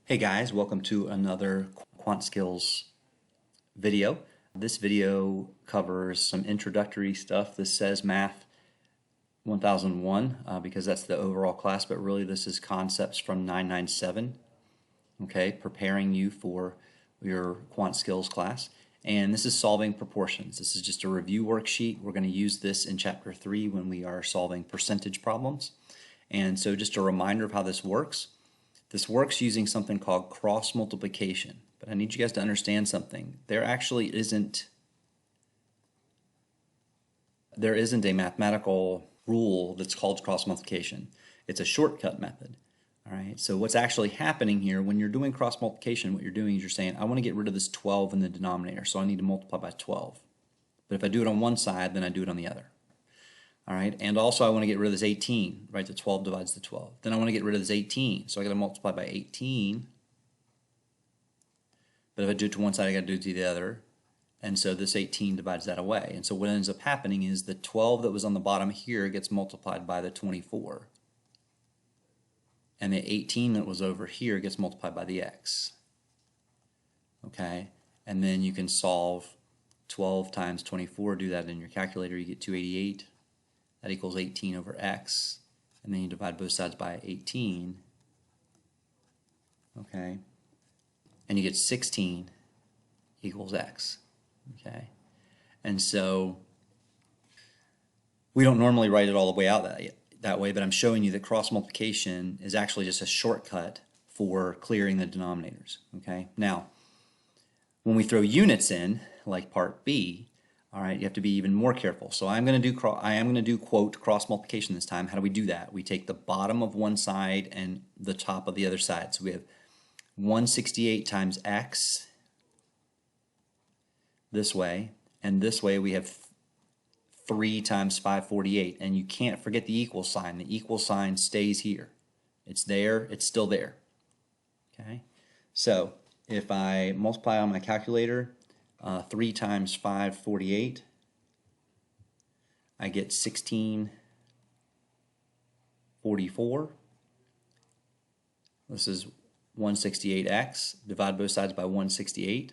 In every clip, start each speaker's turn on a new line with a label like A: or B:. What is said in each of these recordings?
A: Hey guys, welcome to another Quant Skills video. This video covers some introductory stuff. This says Math 1001 because that's the overall class, but really this is concepts from 997, okay, preparing you for your Quant Skills class. And this is solving proportions. This is just a review worksheet. We're going to use this in Chapter 3 when we are solving percentage problems. And so just a reminder of how this works. This works using something called cross multiplication, but I need you guys to understand something. There isn't a mathematical rule that's called cross multiplication. It's a shortcut method. All right. So what's actually happening here when you're doing cross multiplication, what you're doing is you're saying, I want to get rid of this 12 in the denominator, so I need to multiply by 12. But if I do it on one side, then I do it on the other. All right, and also I want to get rid of this 18, right? The 12 divides the 12. Then I want to get rid of this 18, so I got to multiply by 18. But if I do it to one side, I got to do it to the other. And so this 18 divides that away. And so what ends up happening is the 12 that was on the bottom here gets multiplied by the 24. And the 18 that was over here gets multiplied by the x. Okay, and then you can solve 12 times 24, do that in your calculator, you get 288. That equals 18 over x, and then you divide both sides by 18, okay, and you get 16 equals x, okay. And so we don't normally write it all the way out that way, but I'm showing you that cross multiplication is actually just a shortcut for clearing the denominators, okay. Now, when we throw units in, like part B, all right, you have to be even more careful. So I am going to do quote cross multiplication this time. How do we do that? We take the bottom of one side and the top of the other side. So we have 168 times x this way, and this way we have 3 times 548. And you can't forget the equal sign. The equal sign stays here. It's there, it's still there. Okay? So if I multiply on my calculator, 3 times 548, I get 1644. This is 168x. Divide both sides by 168.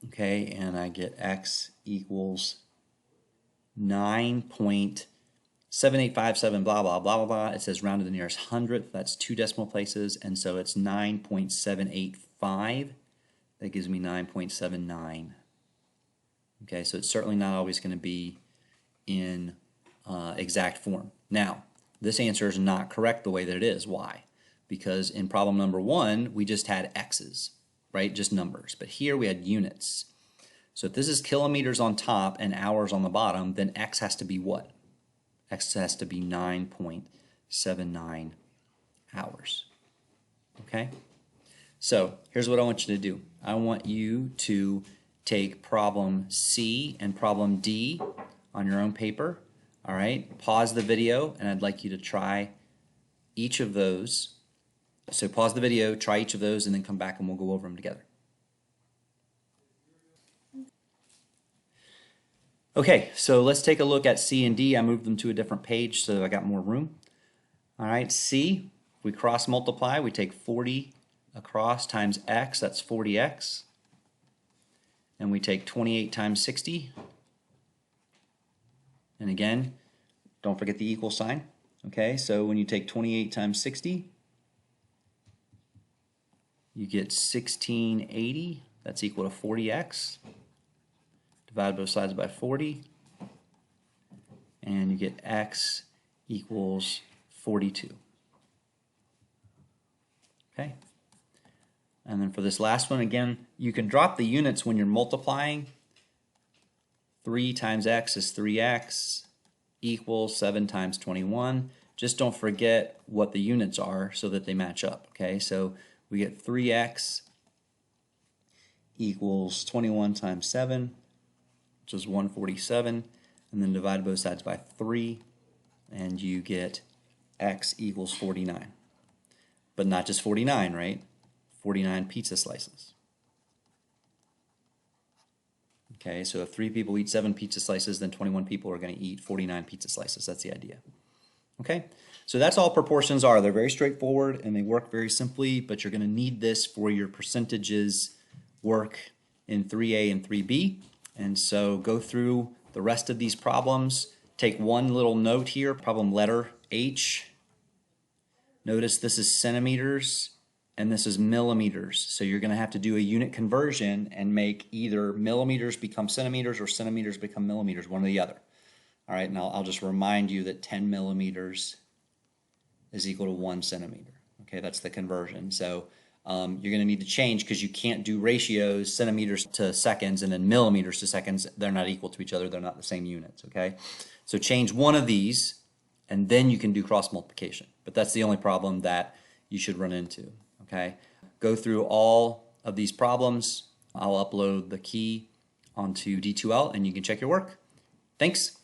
A: Okay, and I get x equals 9.7857, blah, blah, blah, blah, blah. It says round to the nearest hundredth. That's 2 decimal places, and so it's 9.785. That gives me 9.79. Okay, so it's certainly not always going to be in exact form. Now, this answer is not correct the way that it is. Why? Because in problem number 1, we just had x's, right? Just numbers. But here we had units. So if this is kilometers on top and hours on the bottom, then x has to be what? X has to be 9.79 hours. Okay? So here's what I want you to do. I want you to take problem C and problem D on your own paper. All right, pause the video, and I'd like you to try each of those. So pause the video, try each of those, and then come back and we'll go over them together. Okay, so let's take a look at C and D. I moved them to a different page so I got more room. All right, C, if we cross multiply, we take 40 across times x, that's 40x. And we take 28 times 60. And again, don't forget the equal sign. Okay, so when you take 28 times 60, you get 1680. That's equal to 40x. Divide both sides by 40. And you get x equals 42. Okay. And then for this last one, again, you can drop the units when you're multiplying. 3 times x is 3x equals 7 times 21. Just don't forget what the units are so that they match up. Okay, so we get 3x equals 21 times 7, which is 147. And then divide both sides by 3, and you get x equals 49. But not just 49, right? 49 pizza slices. Okay, so if 3 people eat 7 pizza slices, then 21 people are going to eat 49 pizza slices. That's the idea. Okay, So that's all proportions are. They're very straightforward and they work very simply, but you're going to need this for your percentages work in 3A and 3B. And so go through the rest of these problems. Take one little note here, problem letter H. Notice this is centimeters and this is millimeters. So you're going to have to do a unit conversion and make either millimeters become centimeters or centimeters become millimeters, one or the other. All right, now I'll just remind you that 10 millimeters is equal to 1 centimeter. Okay, that's the conversion. So you're going to need to change because you can't do ratios centimeters to seconds and then millimeters to seconds. They're not equal to each other. They're not the same units. Okay, so change one of these and then you can do cross multiplication. But that's the only problem that you should run into. Okay, go through all of these problems. I'll upload the key onto D2L and you can check your work. Thanks.